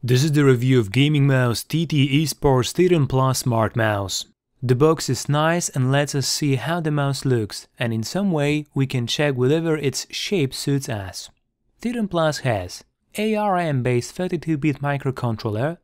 This is the review of gaming mouse TT eSports Theron Plus Smart Mouse. The box is nice and lets us see how the mouse looks, and in some way we can check whatever its shape suits us. Theron Plus has ARM-based 32-bit microcontroller,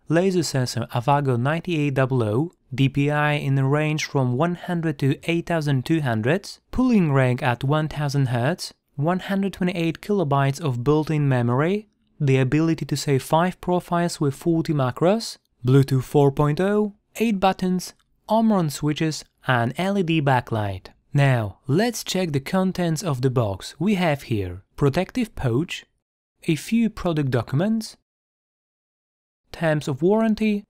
laser sensor Avago 9800, DPI in a range from 100 to 8200, pulling rank at 1000 Hz, 128 KB of built-in memory, the ability to save 5 profiles with 40 macros, Bluetooth 4.0, 8 buttons, Omron switches and LED backlight. Now, let's check the contents of the box. We have here protective pouch, a few product documents, terms of warranty,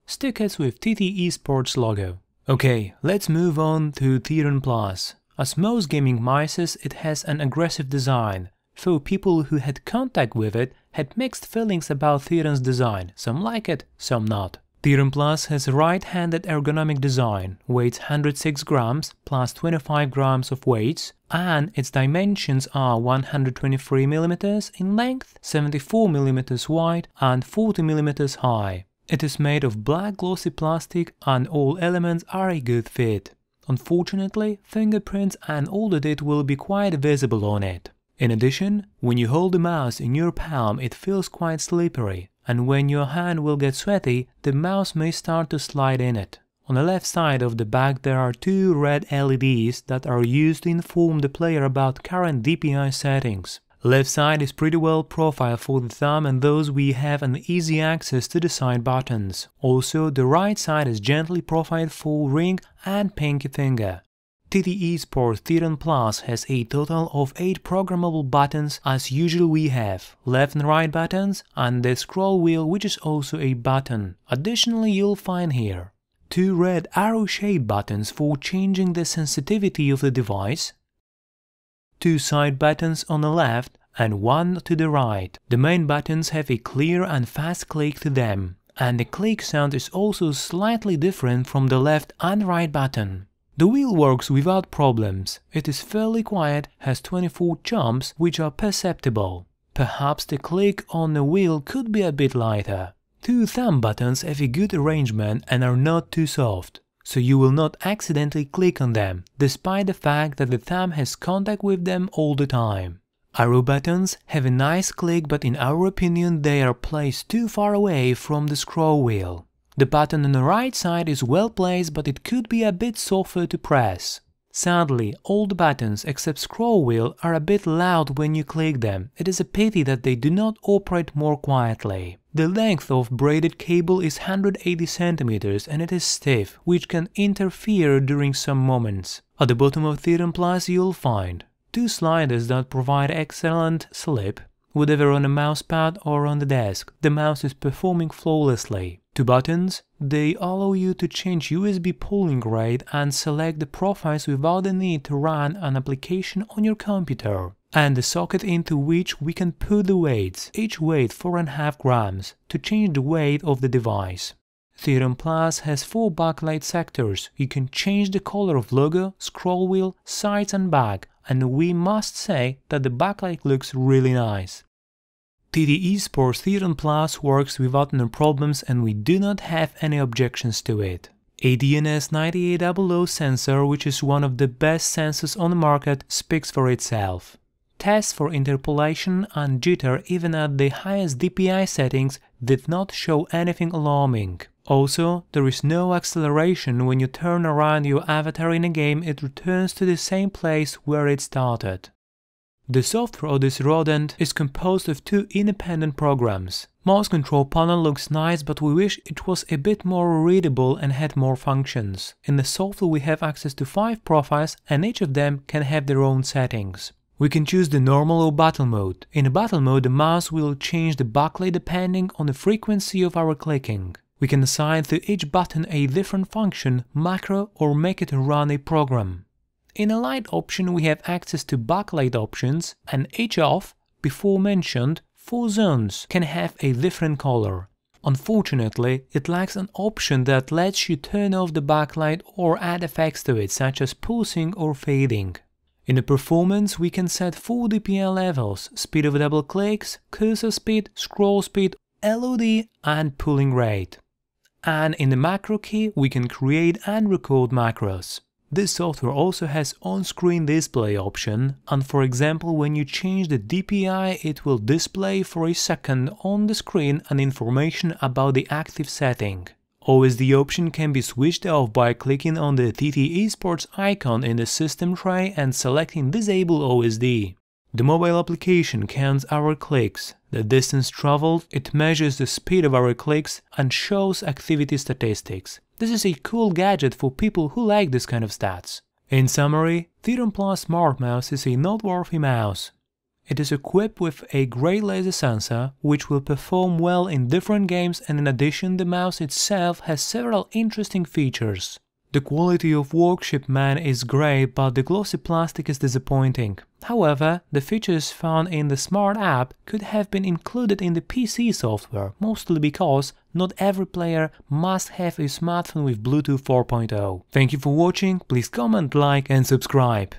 stickers with TT eSports logo. Okay, let's move on to Theron Plus. As most gaming mices, it has an aggressive design. Though people who had contact with it had mixed feelings about Theron's design, some like it, some not. Theron Plus has a right-handed ergonomic design, weighs 106 grams plus 25 grams of weights, and its dimensions are 123 mm in length, 74 mm wide and 40 mm high. It is made of black glossy plastic and all elements are a good fit. Unfortunately, fingerprints and all the dirt will be quite visible on it. In addition, when you hold the mouse in your palm it feels quite slippery, and when your hand will get sweaty, the mouse may start to slide in it. On the left side of the back there are two red LEDs that are used to inform the player about current DPI settings. Left side is pretty well profiled for the thumb and thus we have an easy access to the side buttons. Also, the right side is gently profiled for ring and pinky finger. TT eSports Theron Plus has a total of 8 programmable buttons as usual we have, left and right buttons and the scroll wheel which is also a button. Additionally you'll find here 2 red arrow-shaped buttons for changing the sensitivity of the device, 2 side buttons on the left and 1 to the right. The main buttons have a clear and fast click to them, and the click sound is also slightly different from the left and right button. The wheel works without problems, it is fairly quiet, has 24 jumps which are perceptible. Perhaps the click on the wheel could be a bit lighter. 2 thumb buttons have a good arrangement and are not too soft, so you will not accidentally click on them, despite the fact that the thumb has contact with them all the time. Arrow buttons have a nice click, but in our opinion they are placed too far away from the scroll wheel. The button on the right side is well placed, but it could be a bit softer to press. Sadly, all the buttons except scroll wheel are a bit loud when you click them. It is a pity that they do not operate more quietly. The length of braided cable is 180 cm and it is stiff, which can interfere during some moments. At the bottom of Theron Plus you'll find 2 sliders that provide excellent slip, whether on a mousepad or on the desk. The mouse is performing flawlessly. 2 buttons, they allow you to change USB polling rate and select the profiles without the need to run an application on your computer. And the socket into which we can put the weights, each weight 4.5 grams, to change the weight of the device. Theron Plus has 4 backlight sectors. You can change the color of logo, scroll wheel, sides and back, and we must say that the backlight looks really nice. TT eSports Theron Plus works without no problems and we do not have any objections to it. A DNS 9800 sensor, which is one of the best sensors on the market, speaks for itself. Tests for interpolation and jitter even at the highest DPI settings did not show anything alarming. Also, there is no acceleration. When you turn around your avatar in a game, it returns to the same place where it started. The software of this rodent is composed of 2 independent programs. Mouse control panel looks nice, but we wish it was a bit more readable and had more functions. In the software we have access to 5 profiles and each of them can have their own settings. We can choose the normal or battle mode. In battle mode the mouse will change the backlight depending on the frequency of our clicking. We can assign to each button a different function, macro, or make it run a program. In a light option we have access to backlight options, and each of, before mentioned, 4 zones can have a different color. Unfortunately, it lacks an option that lets you turn off the backlight or add effects to it, such as pulsing or fading. In the performance we can set 4 DPI levels, speed of double clicks, cursor speed, scroll speed LOD and pulling rate. And in the macro key we can create and record macros. This software also has on-screen display option, and for example when you change the DPI it will display for a second on the screen an information about the active setting. OSD option can be switched off by clicking on the TT eSports icon in the system tray and selecting Disable OSD. The mobile application counts our clicks, the distance traveled, it measures the speed of our clicks and shows activity statistics. This is a cool gadget for people who like this kind of stats. In summary, Theron Plus Smart Mouse is a noteworthy mouse. It is equipped with a great laser sensor, which will perform well in different games, and in addition the mouse itself has several interesting features. The quality of workmanship is great, but the glossy plastic is disappointing. However, the features found in the Smart app could have been included in the PC software, mostly because not every player must have a smartphone with Bluetooth 4.0. Thank you for watching, please comment, like and subscribe.